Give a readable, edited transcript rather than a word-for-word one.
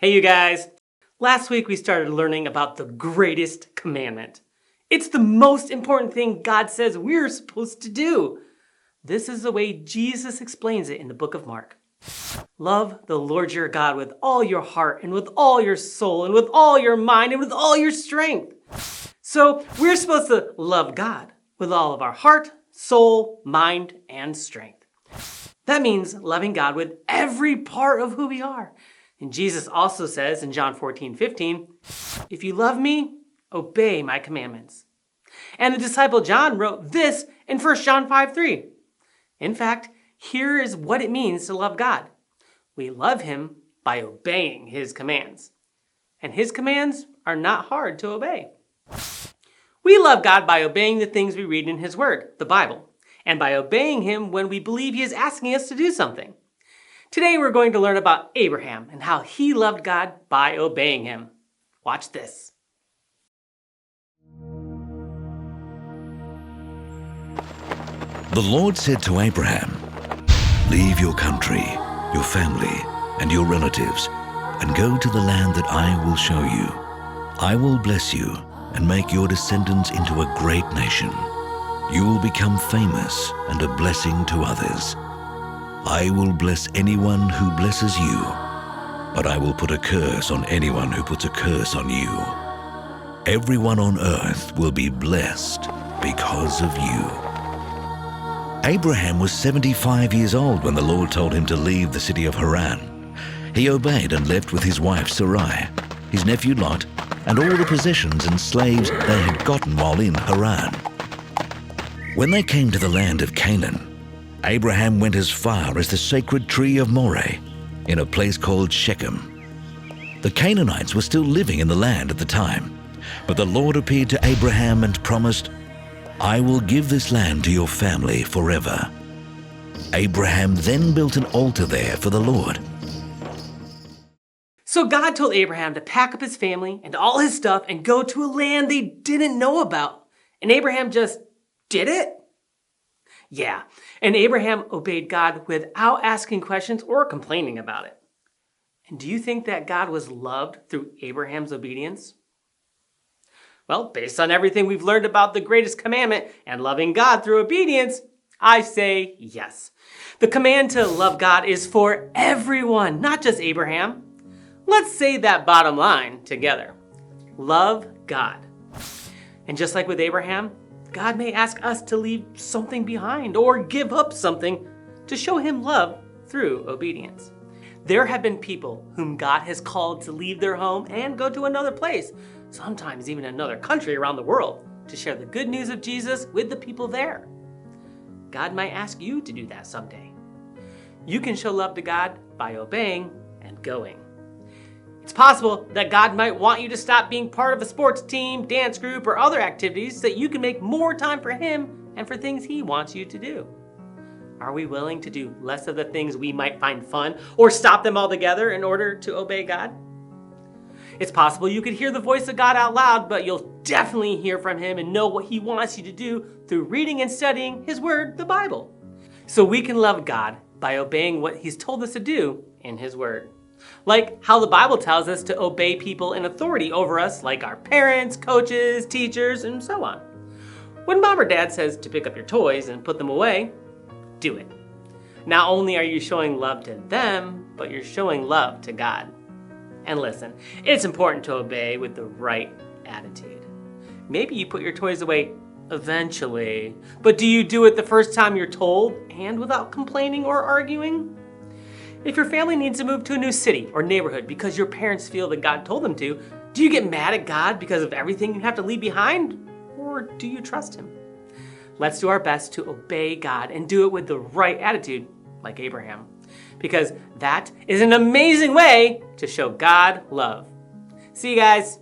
Hey you guys! Last week we started learning about the greatest commandment. It's the most important thing God says we're supposed to do. This is the way Jesus explains it in the book of Mark. Love the Lord your God with all your heart and with all your soul and with all your mind and with all your strength. So we're supposed to love God with all of our heart, soul, mind, and strength. That means loving God with every part of who we are. And Jesus also says in John 14:15, if you love me, obey my commandments. And the disciple John wrote this in 1 John 5:3. In fact, here is what it means to love God. We love him by obeying his commands. And his commands are not hard to obey. We love God by obeying the things we read in his word, the Bible, and by obeying him when we believe he is asking us to do something. Today we're going to learn about Abraham and how he loved God by obeying him. Watch this. The Lord said to Abraham, "Leave your country, your family, and your relatives, and go to the land that I will show you. I will bless you and make your descendants into a great nation. You will become famous and a blessing to others. I will bless anyone who blesses you, but I will put a curse on anyone who puts a curse on you. Everyone on earth will be blessed because of you." Abraham was 75 years old when the Lord told him to leave the city of Haran. He obeyed and left with his wife Sarai, his nephew Lot, and all the possessions and slaves they had gotten while in Haran. When they came to the land of Canaan, Abraham went as far as the sacred tree of Moreh, in a place called Shechem. The Canaanites were still living in the land at the time, but the Lord appeared to Abraham and promised, "I will give this land to your family forever." Abraham then built an altar there for the Lord. So God told Abraham to pack up his family and all his stuff and go to a land they didn't know about. And Abraham just did it? Yeah, and Abraham obeyed God without asking questions or complaining about it. And do you think that God was loved through Abraham's obedience? Well, based on everything we've learned about the greatest commandment and loving God through obedience, I say yes. The command to love God is for everyone, not just Abraham. Let's say that bottom line together. Love God. And just like with Abraham, God may ask us to leave something behind or give up something to show him love through obedience. There have been people whom God has called to leave their home and go to another place, sometimes even another country around the world, to share the good news of Jesus with the people there. God might ask you to do that someday. You can show love to God by obeying and going. It's possible that God might want you to stop being part of a sports team, dance group, or other activities so that you can make more time for him and for things he wants you to do. Are we willing to do less of the things we might find fun or stop them altogether in order to obey God? It's possible you could hear the voice of God out loud, but you'll definitely hear from him and know what he wants you to do through reading and studying his word, the Bible. So we can love God by obeying what he's told us to do in his word. Like how the Bible tells us to obey people in authority over us, like our parents, coaches, teachers, and so on. When mom or dad says to pick up your toys and put them away, do it. Not only are you showing love to them, but you're showing love to God. And listen, it's important to obey with the right attitude. Maybe you put your toys away eventually, but do you do it the first time you're told and without complaining or arguing? If your family needs to move to a new city or neighborhood because your parents feel that God told them to, do you get mad at God because of everything you have to leave behind? Or do you trust him? Let's do our best to obey God and do it with the right attitude, like Abraham, because that is an amazing way to show God love. See you guys.